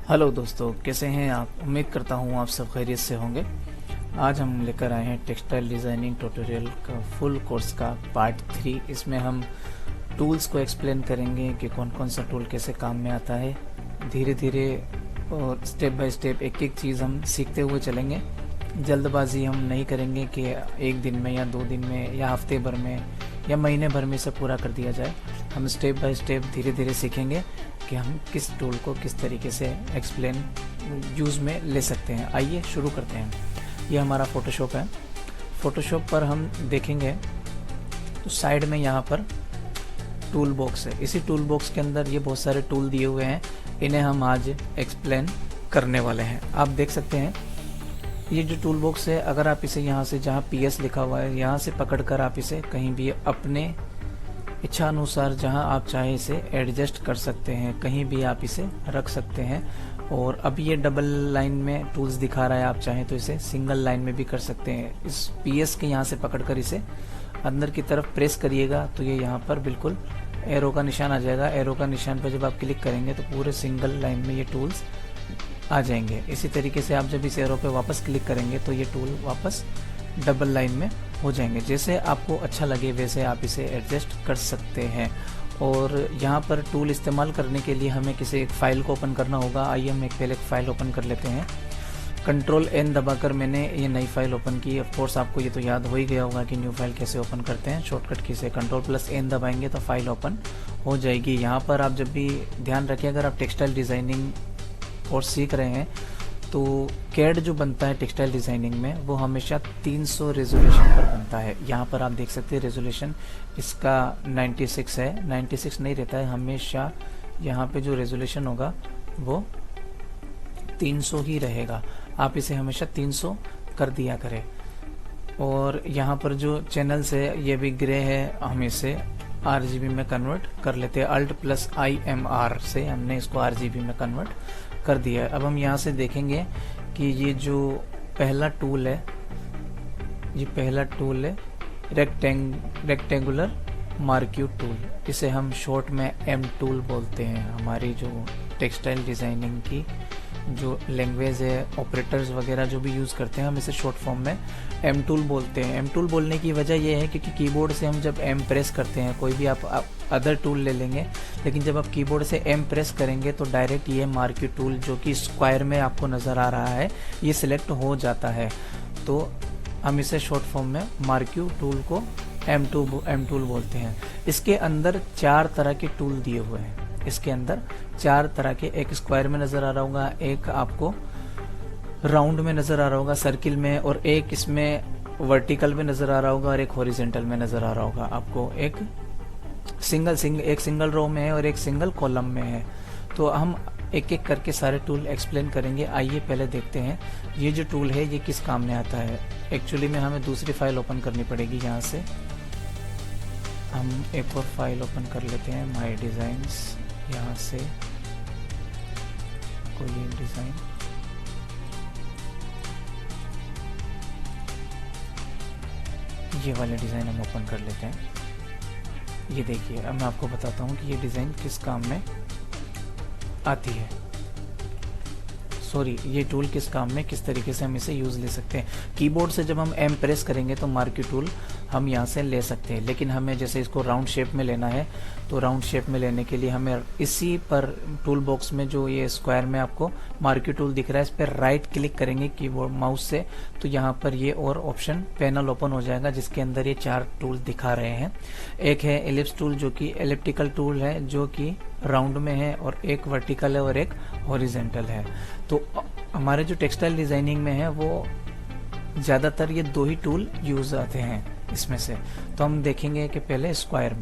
Hello दोस्तों, कैसे हैं आप। उम्मीद करता हूँ आप सब खैरियत से होंगे। आज हम लेकर आए हैं टेक्सटाइल डिज़ाइनिंग ट्यूटोरियल का फुल कोर्स का पार्ट 3। इसमें हम टूल्स को एक्सप्लेन करेंगे कि कौन कौन सा टूल कैसे काम में आता है। धीरे धीरे और स्टेप बाय स्टेप एक एक चीज़ हम सीखते हुए चलेंगे। जल्दबाजी हम नहीं करेंगे कि एक दिन में या 2 दिन में या हफ्ते भर में या महीने भर में इसे पूरा कर दिया जाए। हम स्टेप बाय स्टेप धीरे धीरे सीखेंगे कि हम किस टूल को किस तरीके से एक्सप्लेन यूज़ में ले सकते हैं। आइए शुरू करते हैं। ये हमारा फ़ोटोशॉप है। फ़ोटोशॉप पर हम देखेंगे तो साइड में यहाँ पर टूल बॉक्स है। इसी टूल बॉक्स के अंदर ये बहुत सारे टूल दिए हुए हैं, इन्हें हम आज एक्सप्लेन करने वाले हैं। आप देख सकते हैं ये जो टूल बॉक्स है, अगर आप इसे यहाँ से जहाँ PS लिखा हुआ है यहाँ से पकड़कर आप इसे कहीं भी अपने इच्छा अनुसार जहाँ आप चाहे इसे एडजस्ट कर सकते हैं, कहीं भी आप इसे रख सकते हैं। और अब ये डबल लाइन में टूल्स दिखा रहा है, आप चाहें तो इसे सिंगल लाइन में भी कर सकते हैं। इस PS के यहाँ से पकड़कर इसे अंदर की तरफ प्रेस करिएगा तो ये यहाँ पर बिल्कुल एरो का निशान आ जाएगा। एरो का निशान पर जब आप क्लिक करेंगे तो पूरे सिंगल लाइन में ये टूल्स आ जाएंगे। इसी तरीके से आप जब इस एरो पे वापस क्लिक करेंगे तो ये टूल वापस डबल लाइन में हो जाएंगे। जैसे आपको अच्छा लगे वैसे आप इसे एडजस्ट कर सकते हैं। और यहाँ पर टूल इस्तेमाल करने के लिए हमें किसी एक फाइल को ओपन करना होगा। आइए हम पहले एक फाइल ओपन कर लेते हैं। Ctrl+N दबाकर मैंने ये नई फाइल ओपन की। ऑफ कोर्स आपको ये तो याद हो ही गया होगा कि न्यू फाइल कैसे ओपन करते हैं। शॉर्टकट की से Ctrl+N दबाएंगे तो फाइल ओपन हो जाएगी। यहाँ पर आप जब भी ध्यान रखें, अगर आप टेक्सटाइल डिज़ाइनिंग कोर्स सीख रहे हैं तो कैड जो बनता है टेक्सटाइल डिज़ाइनिंग में वो हमेशा 300 रेजोल्यूशन पर बनता है। यहाँ पर आप देख सकते हैं रेजोल्यूशन इसका 96 है। 96 नहीं रहता है हमेशा, यहाँ पे जो रेजोल्यूशन होगा वो 300 ही रहेगा। आप इसे हमेशा 300 कर दिया करें। और यहाँ पर जो चैनल्स है ये भी ग्रे है, हम इसे RGB में कन्वर्ट कर लेते हैं। Alt+IMR से हमने इसको RGB में कन्वर्ट कर दिया है। अब हम यहाँ से देखेंगे कि ये जो पहला टूल है, ये पहला टूल है रेक्टेंगुलर मार्क्यू टूल। इसे हम शॉर्ट में M टूल बोलते हैं। हमारी जो टेक्सटाइल डिज़ाइनिंग की जो लैंग्वेज है, ऑपरेटर्स वगैरह जो भी यूज़ करते हैं, हम इसे शॉर्ट फॉर्म में M टूल बोलते हैं। M टूल बोलने की वजह यह है क्योंकि कीबोर्ड से हम जब M प्रेस करते हैं, कोई भी आप अदर टूल ले लेंगे, लेकिन जब आप कीबोर्ड से M प्रेस करेंगे तो डायरेक्ट ये मार्क्यू टूल जो कि स्क्वायर में आपको नज़र आ रहा है ये सिलेक्ट हो जाता है। तो हम इसे शॉर्ट फॉर्म में मार्क्यू टूल को M टूल बोलते हैं। इसके अंदर 4 तरह के टूल दिए हुए हैं। इसके अंदर 4 तरह के, एक स्क्वायर में नज़र आ रहा होगा, एक आपको राउंड में नज़र आ रहा होगा सर्किल में, और एक इसमें वर्टिकल में नज़र आ रहा होगा और एक हॉरिजॉन्टल में नज़र आ रहा होगा आपको। एक सिंगल रो में है और एक सिंगल कॉलम में है। तो हम एक एक करके सारे टूल एक्सप्लेन करेंगे। आइए पहले देखते हैं ये जो टूल है ये किस काम में आता है। एक्चुअली में हमें दूसरी फाइल ओपन करनी पड़ेगी। यहाँ से हम एक और फाइल ओपन कर लेते हैं, माई डिज़ाइंस। यहाँ से कोई डिज़ाइन, ये वाले डिज़ाइन हम ओपन कर लेते हैं। ये देखिए, अब मैं आपको बताता हूँ कि ये डिज़ाइन किस काम में आती है। सॉरी, ये टूल किस काम में, किस तरीके से हम इसे यूज़ ले सकते हैं। कीबोर्ड से जब हम M प्रेस करेंगे तो मार्क्यू टूल हम यहाँ से ले सकते हैं, लेकिन हमें जैसे इसको राउंड शेप में लेना है तो राउंड शेप में लेने के लिए हमें इसी पर टूल बॉक्स में जो ये स्क्वायर में आपको मार्क्यू टूल दिख रहा है इस पर राइट क्लिक करेंगे कीबोर्ड माउस से, तो यहाँ पर ये और ऑप्शन पैनल ओपन हो जाएगा जिसके अंदर ये 4 टूल दिखा रहे हैं। एक है एलिप्स टूल जो कि एलिप्टिकल टूल है जो कि राउंड में है, और एक वर्टिकल है और एक हॉरिजॉन्टल है। तो हमारे जो टेक्सटाइल डिज़ाइनिंग में है वो ज़्यादातर ये 2 ही टूल यूज़ आते हैं इसमें से। तो हम देखेंगे कि पहले स्क्वायर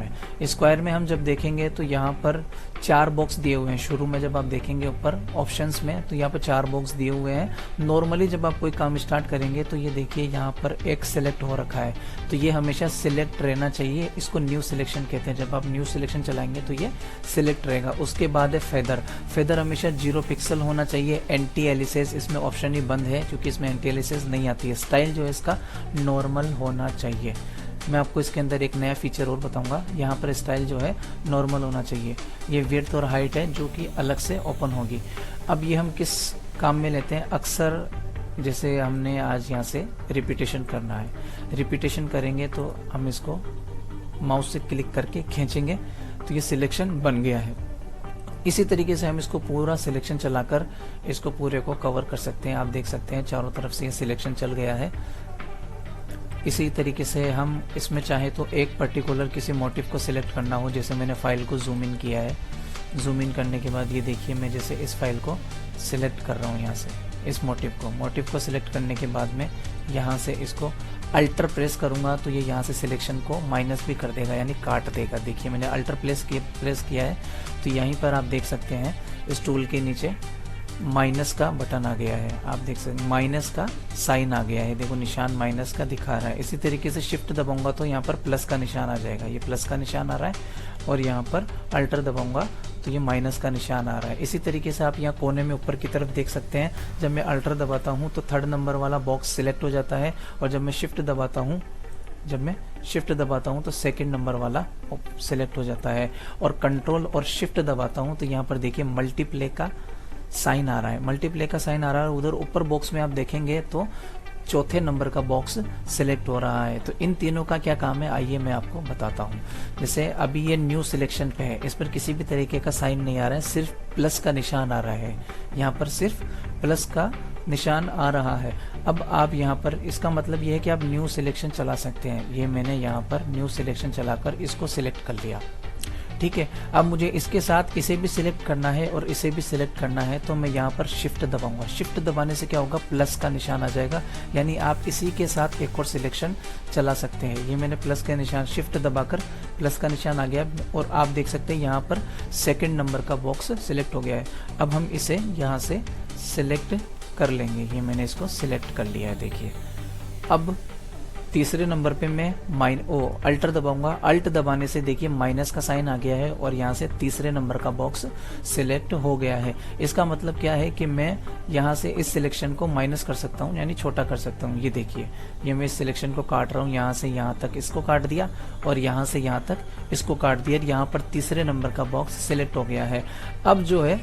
में हम जब देखेंगे तो यहाँ पर 4 बॉक्स दिए हुए हैं। शुरू में जब आप देखेंगे ऊपर ऑप्शंस में तो यहाँ पर 4 बॉक्स दिए हुए हैं। नॉर्मली जब आप कोई काम स्टार्ट करेंगे तो ये देखिए यहाँ पर एक सिलेक्ट हो रखा है, तो ये हमेशा सिलेक्ट रहना चाहिए। इसको न्यू सिलेक्शन कहते हैं। जब आप न्यू सिलेक्शन चलाएंगे तो ये सिलेक्ट रहेगा। उसके बाद है फेदर हमेशा 0 पिक्सल होना चाहिए। एंटी एलिसिस इसमें ऑप्शन ही बंद है क्योंकि इसमें एंटी एलिसिस नहीं आती है। स्टाइल जो है इसका नॉर्मल होना चाहिए। मैं आपको इसके अंदर एक नया फीचर और बताऊंगा। यहाँ पर स्टाइल जो है नॉर्मल होना चाहिए। ये विड्थ और हाइट है जो कि अलग से ओपन होगी। अब ये हम किस काम में लेते हैं, अक्सर जैसे हमने आज यहाँ से रिपीटेशन करना है, रिपीटेशन करेंगे तो हम इसको माउस से क्लिक करके खींचेंगे तो ये सिलेक्शन बन गया है। इसी तरीके से हम इसको पूरा सिलेक्शन चलाकर इसको पूरे को कवर कर सकते हैं। आप देख सकते हैं चारों तरफ से ये सिलेक्शन चल गया है। इसी तरीके से हम इसमें चाहे तो एक पर्टिकुलर किसी मोटिव को सिलेक्ट करना हो, जैसे मैंने फाइल को जूम इन किया है, जूम इन करने के बाद ये देखिए मैं जैसे इस फाइल को सिलेक्ट कर रहा हूँ यहाँ से, इस मोटिव को सिलेक्ट करने के बाद में यहाँ से इसको अल्टर प्रेस करूंगा तो ये यहाँ से सिलेक्शन को माइनस भी कर देगा, यानी काट देगा। देखिए मैंने अल्टर प्रेस किया है तो यहीं पर आप देख सकते हैं इस टूल के नीचे माइनस का बटन आ गया है। आप देख सकते हैं माइनस का साइन आ गया है, देखो निशान माइनस का दिखा रहा है। इसी तरीके से शिफ्ट दबाऊंगा तो यहाँ पर प्लस का निशान आ जाएगा, ये प्लस का निशान आ रहा है, और यहाँ पर अल्टर दबाऊंगा तो ये माइनस का निशान आ रहा है। इसी तरीके से आप यहाँ कोने में ऊपर की तरफ देख सकते हैं, जब मैं अल्टर दबाता हूँ तो 3rd नंबर वाला बॉक्स सिलेक्ट हो जाता है, और जब मैं शिफ्ट दबाता हूँ तो 2nd नंबर वाला सिलेक्ट हो जाता है। और कंट्रोल और शिफ्ट दबाता हूँ तो यहाँ पर देखिए मल्टीप्ले का साइन आ रहा है, मल्टीप्ले का साइन आ रहा है। उधर ऊपर बॉक्स में आप देखेंगे तो 4थे नंबर का बॉक्स सिलेक्ट हो रहा है। तो इन तीनों का क्या काम है आइए मैं आपको बताता हूँ। जैसे अभी ये न्यू सिलेक्शन पे है, इस पर किसी भी तरीके का साइन नहीं आ रहा है, सिर्फ प्लस का निशान आ रहा है, यहाँ पर सिर्फ प्लस का निशान आ रहा है। अब आप यहाँ पर इसका मतलब ये है कि आप न्यू सिलेक्शन चला सकते हैं। ये मैंने यहाँ पर न्यू सिलेक्शन चलाकर इसको सिलेक्ट कर लिया, ठीक है। अब मुझे इसके साथ इसे भी सिलेक्ट करना है और इसे भी सिलेक्ट करना है, तो मैं यहाँ पर शिफ्ट दबाऊंगा। शिफ्ट दबाने से क्या होगा, प्लस का निशान आ जाएगा, यानी आप इसी के साथ एक और सिलेक्शन चला सकते हैं। ये मैंने प्लस का निशान शिफ्ट दबाकर प्लस का निशान आ गया, और आप देख सकते हैं यहाँ पर 2nd नंबर का बॉक्स सिलेक्ट हो गया है। अब हम इसे यहाँ से सिलेक्ट कर लेंगे, ये मैंने इसको सिलेक्ट कर लिया है। देखिए अब 3रे नंबर पे मैं अल्टर दबाऊंगा, अल्ट दबाने से देखिए माइनस का साइन आ गया है, और यहाँ से 3रे नंबर का बॉक्स सिलेक्ट हो गया है। इसका मतलब क्या है कि मैं यहाँ से इस सिलेक्शन को माइनस कर सकता हूँ, यानी छोटा कर सकता हूँ। ये देखिए ये मैं इस सिलेक्शन को काट रहा हूँ, यहाँ से यहाँ तक इसको काट दिया, और यहाँ से यहाँ तक इसको काट दिया। यहाँ पर 3रे नंबर का बॉक्स सिलेक्ट हो गया है। अब जो है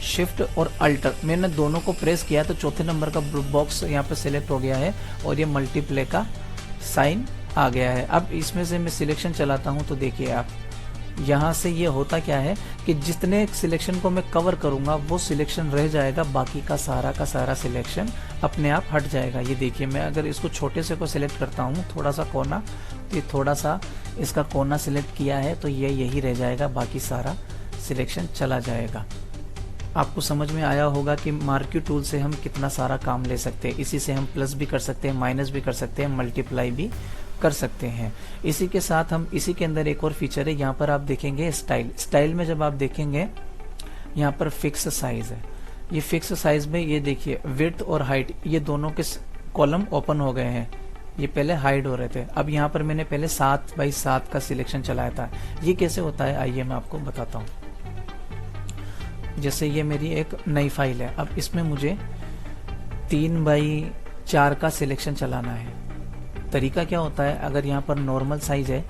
शिफ्ट और अल्टर मैंने दोनों को प्रेस किया तो 4थे नंबर का बॉक्स यहाँ पर सिलेक्ट हो गया है, और ये मल्टीप्ले का साइन आ गया है। अब इसमें से मैं सिलेक्शन चलाता हूँ तो देखिए आप यहाँ से ये होता क्या है कि जितने सिलेक्शन को मैं कवर करूँगा वो सिलेक्शन रह जाएगा, बाकी का सारा सिलेक्शन अपने आप हट जाएगा। ये देखिए मैं अगर इसको छोटे से को सिलेक्ट करता हूँ, थोड़ा सा कोना, तो ये थोड़ा सा इसका कोना सिलेक्ट किया है तो ये यही रह जाएगा, बाकी सारा सिलेक्शन चला जाएगा। आपको समझ में आया होगा कि मार्क्यू टूल से हम कितना सारा काम ले सकते हैं। इसी से हम प्लस भी कर सकते हैं, माइनस भी कर सकते हैं, मल्टीप्लाई भी कर सकते हैं। इसी के साथ हम इसी के अंदर एक और फीचर है, यहाँ पर आप देखेंगे स्टाइल में जब आप देखेंगे यहाँ पर फिक्स साइज है। ये फिक्स साइज में ये देखिए विड्थ और हाइट ये दोनों के कॉलम ओपन हो गए हैं, ये पहले हाइड हो रहे थे। अब यहाँ पर मैंने पहले 7x7 का सिलेक्शन चलाया था। ये कैसे होता है आइए मैं आपको बताता हूँ। जैसे ये मेरी एक नई फाइल है, अब इसमें मुझे 3x4 का सिलेक्शन चलाना है। तरीका क्या होता है, अगर यहाँ पर नॉर्मल साइज है,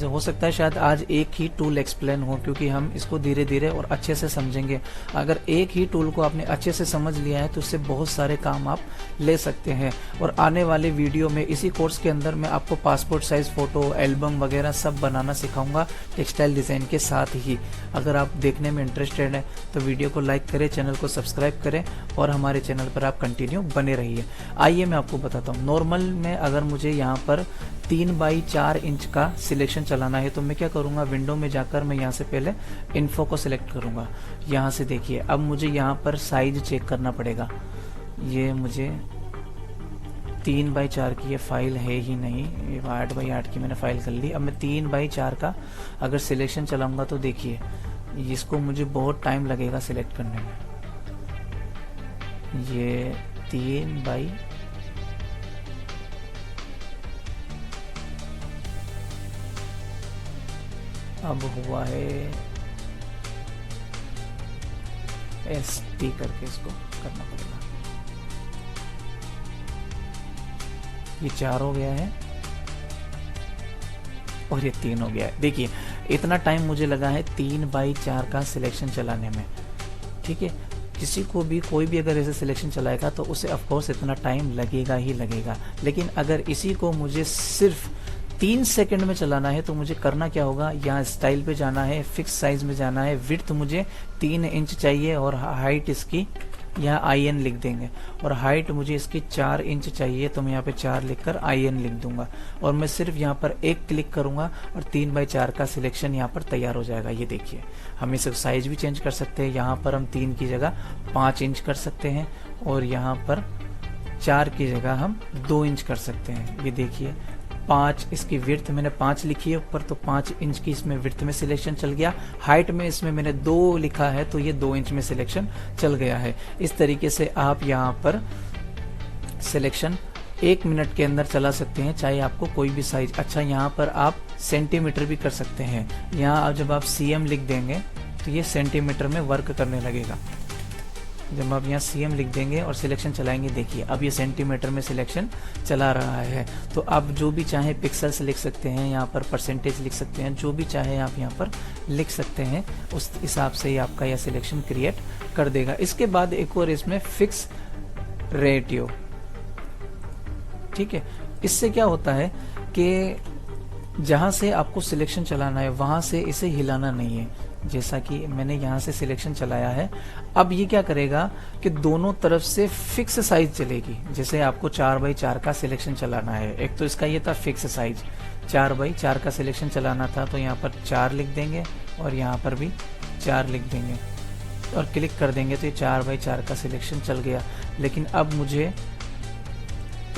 हो सकता है शायद आज एक ही टूल एक्सप्लेन हो, क्योंकि हम इसको धीरे धीरे और अच्छे से समझेंगे। अगर एक ही टूल को आपने अच्छे से समझ लिया है तो उससे बहुत सारे काम आप ले सकते हैं। और आने वाले वीडियो में इसी कोर्स के अंदर मैं आपको पासपोर्ट साइज फोटो, एल्बम वगैरह सब बनाना सिखाऊंगा टेक्सटाइल डिज़ाइन के साथ ही। अगर आप देखने में इंटरेस्टेड हैं तो वीडियो को लाइक करें, चैनल को सब्सक्राइब करें, और हमारे चैनल पर आप कंटिन्यू बने रहिए। आइए मैं आपको बताता हूँ। नॉर्मल में अगर मुझे यहाँ पर 3x4 इंच का सिलेक्शन चलाना है तो मैं क्या करूंगा, विंडो में जाकर मैं यहाँ से पहले इन्फो को सिलेक्ट करूंगा। यहाँ से देखिए अब मुझे यहाँ पर साइज चेक करना पड़ेगा। ये मुझे 3x4 की ये फाइल है ही नहीं, ये 8x8 की मैंने फाइल कर ली। अब मैं 3x4 का अगर सिलेक्शन चलाऊंगा तो देखिए इसको मुझे बहुत टाइम लगेगा सिलेक्ट करने में। ये 3x अब हुआ है ST करके इसको करना पड़ेगा। ये 4 हो गया है और ये 3 हो गया है। देखिए इतना टाइम मुझे लगा है 3x4 का सिलेक्शन चलाने में। ठीक है। किसी को भी कोई भी अगर ऐसे सिलेक्शन चलाएगा तो उसे ऑफकोर्स इतना टाइम लगेगा ही लगेगा, लेकिन अगर इसी को मुझे सिर्फ 3 सेकंड में चलाना है तो मुझे करना क्या होगा, यहाँ स्टाइल पे जाना है, फिक्स साइज में जाना है, विड्थ मुझे 3 इंच चाहिए और हाइट इसकी यहाँ IN लिख देंगे, और हाइट मुझे इसकी 4 इंच चाहिए तो मैं यहाँ पे 4 लिखकर IN लिख दूंगा, और मैं सिर्फ यहाँ पर एक क्लिक करूंगा और 3x4 का सिलेक्शन यहाँ पर तैयार हो जाएगा। ये देखिए, हम इसे साइज भी चेंज कर सकते हैं। यहाँ पर हम 3 की जगह 5 इंच कर सकते हैं, और यहाँ पर 4 की जगह हम 2 इंच कर सकते हैं। ये देखिए 5 इसकी विड्थ मैंने 5 लिखी है ऊपर, तो 5 इंच की इसमें विड्थ में सिलेक्शन चल गया। हाइट में इसमें मैंने 2 लिखा है तो ये 2 इंच में सिलेक्शन चल गया है। इस तरीके से आप यहाँ पर सिलेक्शन 1 मिनट के अंदर चला सकते हैं, चाहे आपको कोई भी साइज। अच्छा, यहाँ पर आप सेंटीमीटर भी कर सकते हैं। यहाँ जब आप CM लिख देंगे तो ये सेंटीमीटर में वर्क करने लगेगा। जब आप यहाँ CM लिख देंगे और सिलेक्शन चलाएंगे, देखिए अब ये सेंटीमीटर में सिलेक्शन चला रहा है। तो आप जो भी चाहे पिक्सल्स लिख सकते हैं, यहाँ पर परसेंटेज लिख सकते हैं, जो भी चाहे आप यहाँ पर लिख सकते हैं, उस हिसाब से ही आपका यह सिलेक्शन क्रिएट कर देगा। इसके बाद एक और इसमें फिक्स रेटियो, ठीक है। इससे क्या होता है कि जहां से आपको सिलेक्शन चलाना है वहां से इसे हिलाना नहीं है। जैसा कि मैंने यहाँ से सिलेक्शन चलाया है, अब ये क्या करेगा कि दोनों तरफ से फिक्स साइज चलेगी। जैसे आपको 4x4 का सिलेक्शन चलाना है, एक तो इसका ये था फिक्स साइज, 4x4 का सिलेक्शन चलाना था तो यहाँ पर 4 लिख देंगे और यहाँ पर भी 4 लिख देंगे और क्लिक कर देंगे तो ये 4x4 का सिलेक्शन चल गया। लेकिन अब मुझे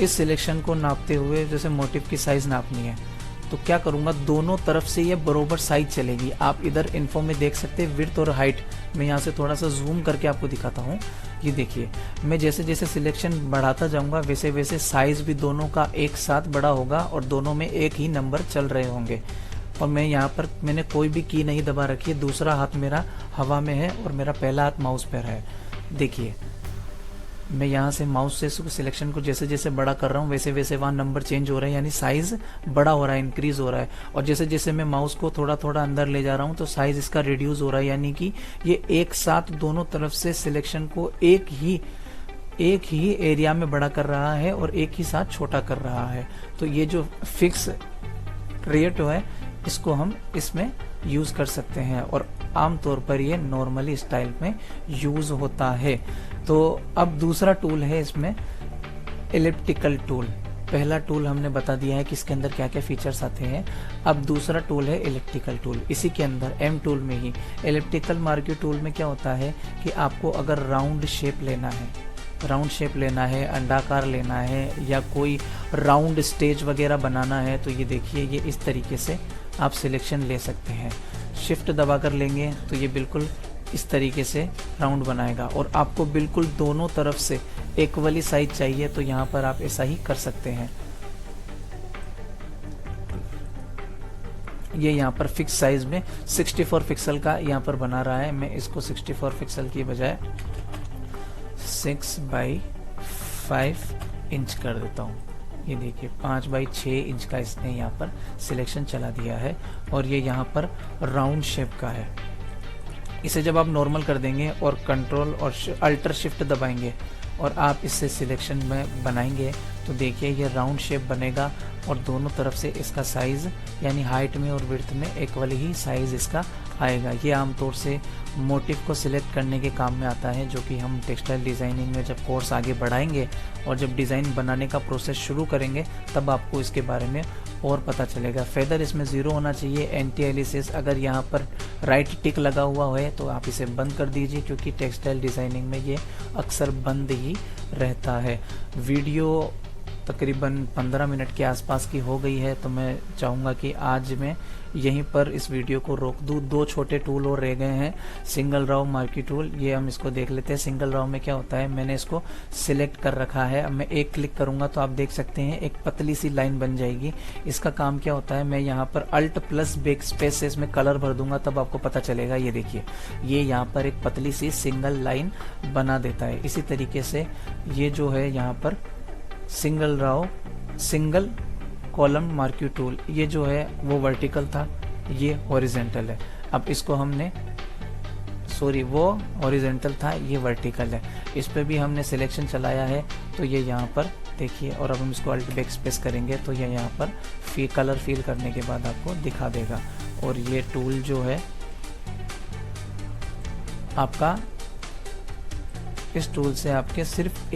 इस सिलेक्शन को नापते हुए जैसे मोटिव की साइज नापनी है, तो क्या करूंगा, दोनों तरफ से ये बरोबर साइज चलेगी। आप इधर इन्फो में देख सकते हैं विड्थ और हाइट। मैं यहाँ से थोड़ा सा जूम करके आपको दिखाता हूँ। ये देखिए, मैं जैसे जैसे सिलेक्शन बढ़ाता जाऊंगा वैसे वैसे साइज भी दोनों का एक साथ बड़ा होगा और दोनों में एक ही नंबर चल रहे होंगे। और मैं यहाँ पर मैंने कोई भी की नहीं दबा रखी है, दूसरा हाथ मेरा हवा में है और मेरा पहला हाथ माउस पर है। देखिए, मैं यहाँ से माउस से सिलेक्शन को जैसे जैसे बड़ा कर रहा हूँ वैसे वैसे वहाँ नंबर चेंज हो रहे हैं, यानी साइज बड़ा हो रहा है, इंक्रीज हो रहा है। और जैसे जैसे मैं माउस को थोड़ा थोड़ा अंदर ले जा रहा हूँ तो साइज इसका रिड्यूस हो रहा है, यानी कि ये एक साथ दोनों तरफ से सिलेक्शन को एक ही एरिया में बड़ा कर रहा है और एक ही साथ छोटा कर रहा है। तो ये जो फिक्स रेट है इसको हम इसमें यूज कर सकते हैं और आमतौर पर ये नॉर्मली स्टाइल में यूज होता है। तो अब दूसरा टूल है इसमें एलिप्टिकल टूल। पहला टूल हमने बता दिया है कि इसके अंदर क्या क्या फीचर्स आते हैं। अब दूसरा टूल है एलिप्टिकल टूल। इसी के अंदर M टूल में ही एलिप्टिकल मार्क्यू टूल में क्या होता है कि आपको अगर राउंड शेप लेना है, अंडाकार लेना है या कोई राउंड स्टेज वगैरह बनाना है, तो ये देखिए ये इस तरीके से आप सिलेक्शन ले सकते हैं। शिफ्ट दबाकर लेंगे तो ये बिल्कुल इस तरीके से राउंड बनाएगा। और आपको बिल्कुल दोनों तरफ से एक वाली साइज चाहिए तो यहाँ पर आप ऐसा ही कर सकते हैं। ये यहाँ पर फिक्स साइज में 64 पिक्सल का यहाँ पर बना रहा है। मैं इसको 64 पिक्सल की बजाय 6x5 इंच कर देता हूँ। ये देखिए 5x6 इंच का इसने यहाँ पर सिलेक्शन चला दिया है और ये यहाँ पर राउंड शेप का है। इसे जब आप नॉर्मल कर देंगे और कंट्रोल और अल्टर शिफ्ट दबाएंगे और आप इससे सिलेक्शन में बनाएंगे तो देखिए ये राउंड शेप बनेगा और दोनों तरफ से इसका साइज यानी हाइट में और विड्थ में एक वाली ही साइज इसका आएगा। ये आमतौर से मोटिव को सिलेक्ट करने के काम में आता है, जो कि हम टेक्सटाइल डिज़ाइनिंग में जब कोर्स आगे बढ़ाएंगे और जब डिज़ाइन बनाने का प्रोसेस शुरू करेंगे तब आपको इसके बारे में और पता चलेगा। फेदर इसमें 0 होना चाहिए। एंटी एलिसिस अगर यहाँ पर राइट टिक लगा हुआ है तो आप इसे बंद कर दीजिए, क्योंकि टेक्सटाइल डिज़ाइनिंग में ये अक्सर बंद ही रहता है। वीडियो तकरीबन 15 मिनट के आसपास की हो गई है, तो मैं चाहूँगा कि आज मैं यहीं पर इस वीडियो को रोक दूँ। 2 छोटे टूल और रह गए हैं। सिंगल राव मार्क्यू टूल, ये हम इसको देख लेते हैं। सिंगल राव में क्या होता है, मैंने इसको सिलेक्ट कर रखा है। अब मैं एक क्लिक करूँगा तो आप देख सकते हैं एक पतली सी लाइन बन जाएगी। इसका काम क्या होता है, मैं यहाँ पर अल्ट प्लस बैक स्पेस से इसमें कलर भर दूंगा तब आपको पता चलेगा। ये देखिए ये यहाँ पर एक पतली सी सिंगल लाइन बना देता है। इसी तरीके से ये जो है यहाँ पर single Rao single column marquee tool, ये जो है वो वर्टिकल था, ये हॉरिजेंटल है। अब इसको हमने सॉरी वो हॉरिजॉन्टल था, ये वर्टिकल है। इस पे भी हमने सिलेक्शन चलाया है तो ये यहाँ पर देखिए, और अब हम इसको अल्ट बैक स्पेस करेंगे तो ये यहाँ पर कलर फिल करने के बाद आपको दिखा देगा। और ये टूल जो है आपका, इस टूल से आपके सिर्फ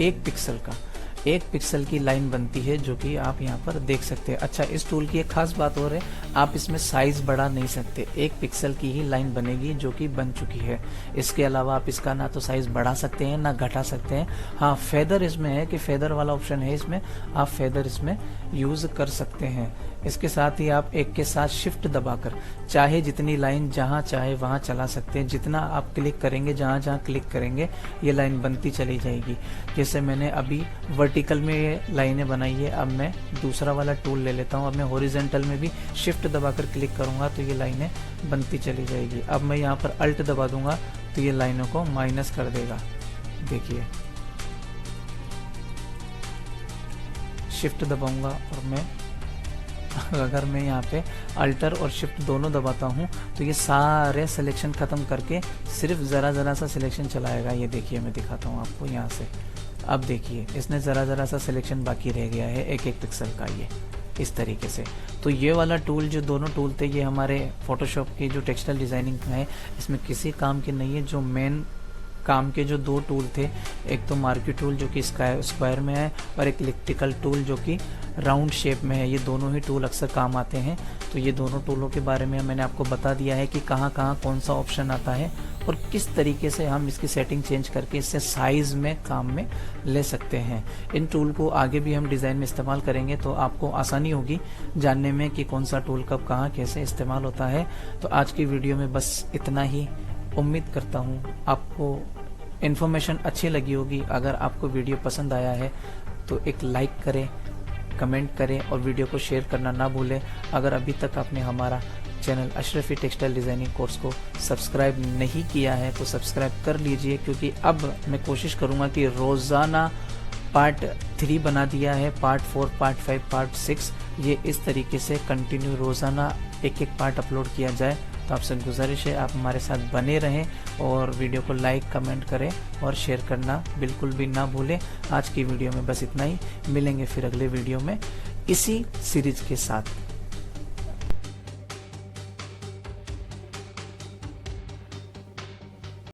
1 पिक्सल की लाइन बनती है, जो कि आप यहाँ पर देख सकते हैं। अच्छा, इस टूल की एक खास बात और है, आप इसमें साइज बढ़ा नहीं सकते, 1 पिक्सल की ही लाइन बनेगी जो कि बन चुकी है। इसके अलावा आप इसका ना तो साइज बढ़ा सकते हैं ना घटा सकते हैं। हाँ, फेदर इसमें है कि फेदर वाला ऑप्शन है, इसमें आप फेदर इसमें यूज कर सकते हैं। इसके साथ ही आप एक के साथ शिफ्ट दबाकर चाहे जितनी लाइन जहां चाहे वहां चला सकते हैं। जितना आप क्लिक करेंगे, जहां जहां क्लिक करेंगे ये लाइन बनती चली जाएगी। जैसे मैंने अभी वर्टिकल में ये लाइनें बनाई है, अब मैं दूसरा वाला टूल ले लेता हूं। अब मैं हॉरिजॉन्टल में भी शिफ्ट दबाकर क्लिक करूंगा तो ये लाइनें बनती चली जाएगी। अब मैं यहाँ पर अल्ट दबा दूंगा तो ये लाइनों को माइनस कर देगा। देखिए, शिफ्ट दबाऊंगा और मैं अगर मैं यहाँ पे अल्टर और शिफ्ट दोनों दबाता हूँ तो ये सारे सिलेक्शन खत्म करके सिर्फ ज़रा सा सिलेक्शन चलाएगा। ये देखिए, मैं दिखाता हूँ आपको यहाँ से। अब देखिए, इसने ज़रा सा सिलेक्शन बाकी रह गया है 1 पिक्सल का, ये इस तरीके से। तो ये वाला टूल, जो दोनों टूल थे, ये हमारे फोटोशॉप की जो टेक्सटाइल डिज़ाइनिंग में है, इसमें किसी काम के नहीं है। जो मेन काम के जो 2 टूल थे, एक तो मार्की टूल जो कि स्क्वायर में है, और एक इलेक्ट्रिकल टूल जो कि राउंड शेप में है। ये दोनों ही टूल अक्सर काम आते हैं। तो ये दोनों टूलों के बारे में मैंने आपको बता दिया है कि कहाँ कौन सा ऑप्शन आता है और किस तरीके से हम इसकी सेटिंग चेंज करके इससे साइज में काम में ले सकते हैं। इन टूल को आगे भी हम डिज़ाइन में इस्तेमाल करेंगे तो आपको आसानी होगी जानने में कि कौन सा टूल कब कहाँ कैसे इस्तेमाल होता है। तो आज की वीडियो में बस इतना ही। उम्मीद करता हूँ आपको इन्फॉर्मेशन अच्छी लगी होगी। अगर आपको वीडियो पसंद आया है तो एक लाइक करें, कमेंट करें और वीडियो को शेयर करना ना भूलें। अगर अभी तक आपने हमारा channel Ashrafi textile designing course को सब्सक्राइब नहीं किया है तो सब्सक्राइब कर लीजिए, क्योंकि अब मैं कोशिश करूँगा कि रोज़ाना पार्ट 3 बना दिया है, पार्ट 4, पार्ट 5, पार्ट 6, ये इस तरीके से कंटिन्यू रोज़ाना एक पार्ट अपलोड किया जाए। तो आपसे गुजारिश है आप हमारे साथ बने रहें और वीडियो को लाइक, कमेंट करें और शेयर करना बिल्कुल भी ना भूलें। आज की वीडियो में बस इतना ही। मिलेंगे फिर अगले वीडियो में इसी सीरीज के साथ।